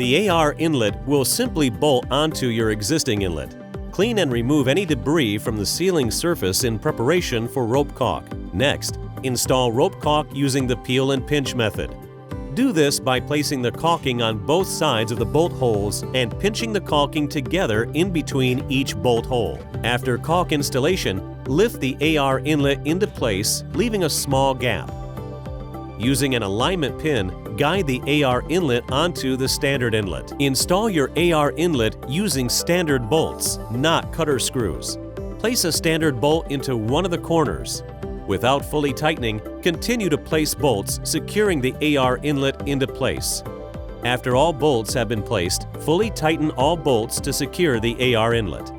The AR inlet will simply bolt onto your existing inlet. Clean and remove any debris from the sealing surface in preparation for rope caulk. Next, install rope caulk using the peel and pinch method. Do this by placing the caulking on both sides of the bolt holes and pinching the caulking together in between each bolt hole. After caulk installation, lift the AR inlet into place, leaving a small gap. Using an alignment pin, guide the AR inlet onto the standard inlet. Install your AR inlet using standard bolts, not cutter screws. Place a standard bolt into one of the corners. Without fully tightening, continue to place bolts, securing the AR inlet into place. After all bolts have been placed, fully tighten all bolts to secure the AR inlet.